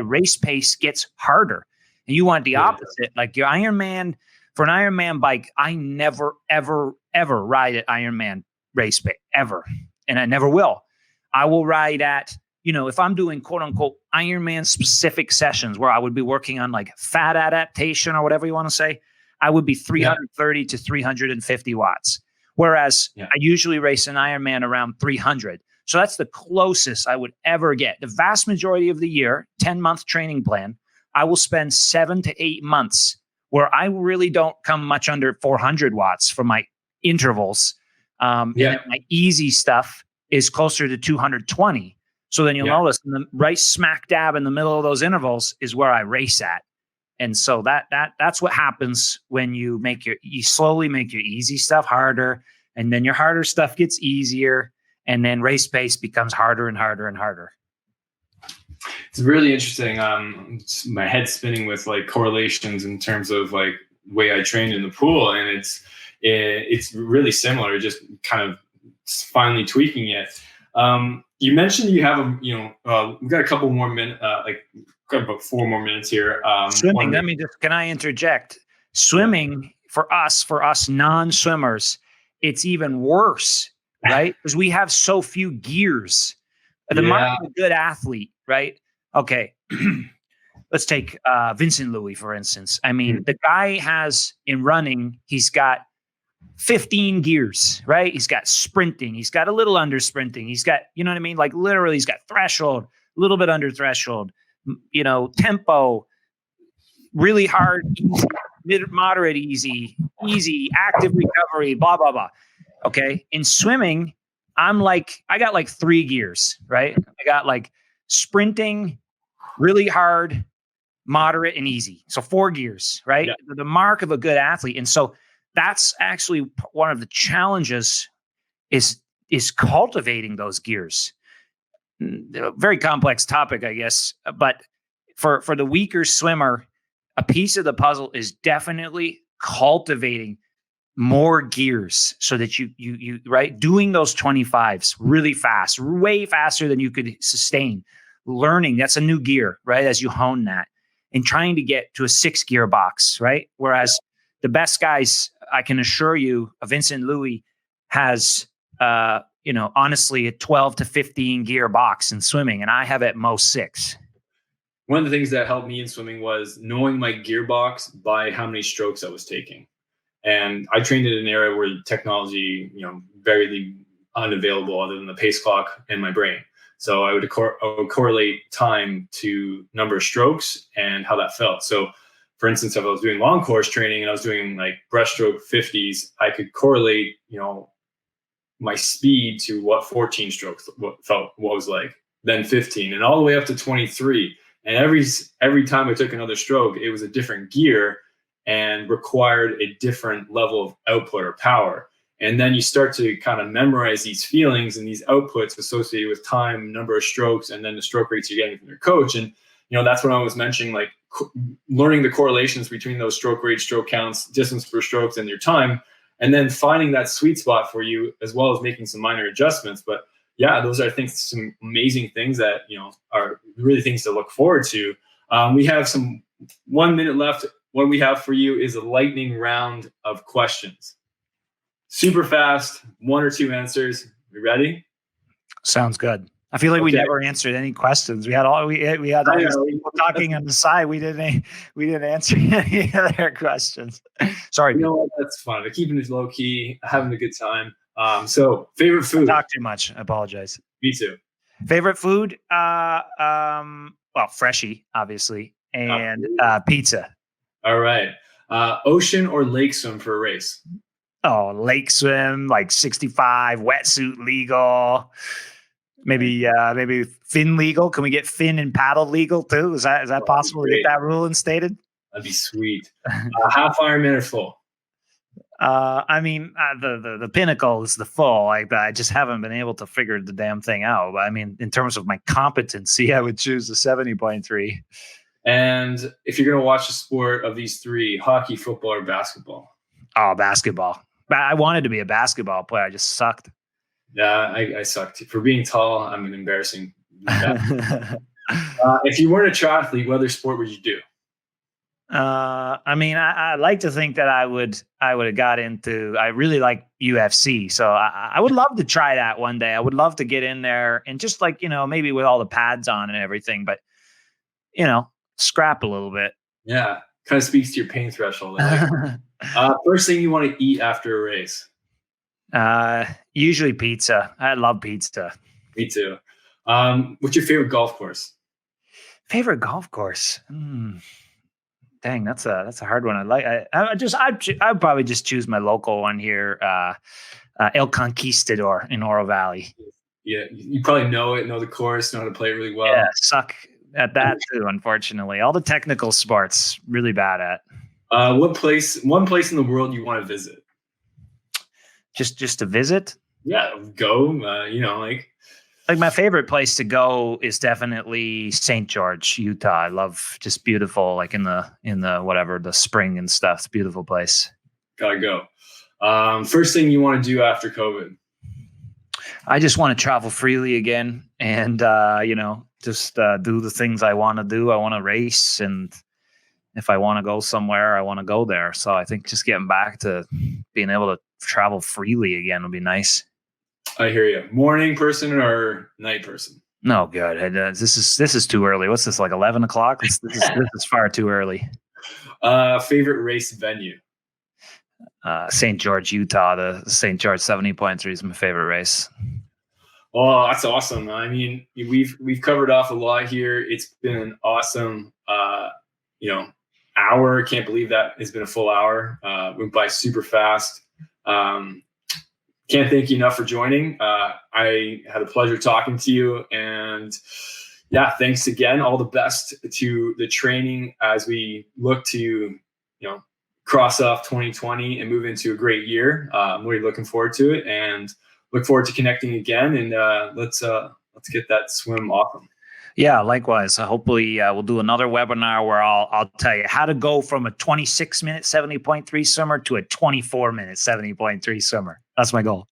race pace gets harder, and you want the opposite. Like your Ironman, for an Ironman bike, I never, ever, ever ride at Ironman race pace ever. And I never will. I will ride at, if I'm doing quote unquote Ironman specific sessions where I would be working on like fat adaptation or whatever you want to say, I would be 330 to 350 watts. Whereas I usually race an Ironman around 300. So that's the closest I would ever get. The vast majority of the year, 10-month training plan, I will spend 7 to 8 months where I really don't come much under 400 watts for my intervals. And my easy stuff is closer to 220. So then you'll notice right smack dab in the middle of those intervals is where I race at. And so that's what happens when you slowly make your easy stuff harder, and then your harder stuff gets easier, and then race pace becomes harder and harder and harder. It's really interesting. My head's spinning with like correlations in terms of like the way I trained in the pool, and it's really similar, just kind of finally tweaking it. You mentioned you have we've got a couple more minutes, got about 4 more minutes here. Swimming. Can I interject? Swimming for us non-swimmers, it's even worse, right? Because we have so few gears. The mark of a good athlete, right? Okay. Let's take Vincent Louis, for instance. I mean, the guy has in running, he's got 15 gears, right? He's got sprinting. He's got a little under sprinting. He's got, you know what I mean? Like literally he's got threshold, a little bit under threshold, tempo, really hard, easy, moderate, easy, active recovery, blah, blah, blah. Okay. In swimming, I got like 3 gears, right? I got like sprinting, really hard, moderate, and easy. So 4 gears, right? Yeah. The mark of a good athlete. And so that's actually one of the challenges is cultivating those gears. Very complex topic, I guess. But for the weaker swimmer, a piece of the puzzle is definitely cultivating more gears so that you right, doing those 25s really fast, way faster than you could sustain. Learning, that's a new gear, right? As you hone that, and trying to get to a 6 gear box, right? Whereas the best guys, I can assure you, Vincent Louis has, honestly, a 12 to 15 gear box in swimming, and I have at most 6. One of the things that helped me in swimming was knowing my gearbox by how many strokes I was taking. And I trained in an area where technology, very unavailable other than the pace clock and my brain. So I would correlate time to number of strokes and how that felt. So for instance, if I was doing long course training and I was doing like breaststroke 50s, I could correlate, my speed to what 14 strokes what was like, then 15, and all the way up to 23. And every time I took another stroke, it was a different gear and required a different level of output or power. And then you start to kind of memorize these feelings and these outputs associated with time, number of strokes, and then the stroke rates you're getting from your coach. And, that's what I was mentioning, like learning the correlations between those stroke rates, stroke counts, distance per strokes, and your time, and then finding that sweet spot for you, as well as making some minor adjustments. But yeah, those are, I think, some amazing things that, are really things to look forward to. We have 1 minute left. What we have for you is a lightning round of questions. Super fast, 1 or 2 answers. You ready? Sounds good. I feel like we never answered any questions. We had all people talking on the side. We didn't answer any of their questions. Sorry. You know what? That's fun. We're keeping it low key, having a good time. So favorite food? I talk too much. I apologize. Me too. Favorite food? Freshie, obviously, and pizza. All right. Ocean or lake swim for a race? Oh, lake swim, like 65, wetsuit legal. Maybe fin legal. Can we get fin and paddle legal too? Is that possible to get that rule instated? That'd be sweet. Half Ironman or full? The pinnacle is the full. I just haven't been able to figure the damn thing out. But I mean, in terms of my competency, I would choose the 70.3. And if you're going to watch a sport of these three, hockey, football, or basketball? Oh, basketball. I wanted to be a basketball player. I just sucked. Yeah, I sucked. For being tall, I'm an embarrassing. If you weren't a triathlete, what other sport would you do? I like to think that I would have got into, I really like UFC. So I would love to try that one day. I would love to get in there and just like, maybe with all the pads on and everything, but scrap a little bit. Yeah. Kind of speaks to your pain threshold. First thing you want to eat after a race? Usually pizza. I love pizza. Me too. What's your favorite golf course? Favorite golf course? Dang, that's a hard one. I'd probably just choose my local one here, El Conquistador in Oro Valley. Yeah, you probably know the course, know how to play it really well. Yeah, suck at that too, unfortunately. All the technical sports, really bad at. One place in the world you want to visit? Just to visit? Yeah, go. Like my favorite place to go is definitely St. George, Utah. I love just beautiful, like in the whatever, the spring and stuff. It's a beautiful place. Gotta go. First thing you want to do after COVID? I just want to travel freely again and, just do the things I want to do. I want to race. And if I want to go somewhere, I want to go there. So I think just getting back to being able to travel freely again would be nice. I hear you. Morning person or night person? No, good. This is too early. What's this, like 11 o'clock? This is far too early. Favorite race venue? St. George, Utah. The St. George 70.3 is my favorite race. Oh, that's awesome. I mean, we've covered off a lot here. It's been an awesome, hour. Can't believe that it's been a full hour. Went by super fast. Can't thank you enough for joining. I had a pleasure talking to you, and yeah, thanks again. All the best to the training as we look to, cross off 2020 and move into a great year. I'm really looking forward to it, and look forward to connecting again. And let's get that swim awesome. Yeah, likewise. Hopefully we'll do another webinar where I'll tell you how to go from a 26-minute 70.3 swimmer to a 24-minute 70.3 swimmer. That's my goal.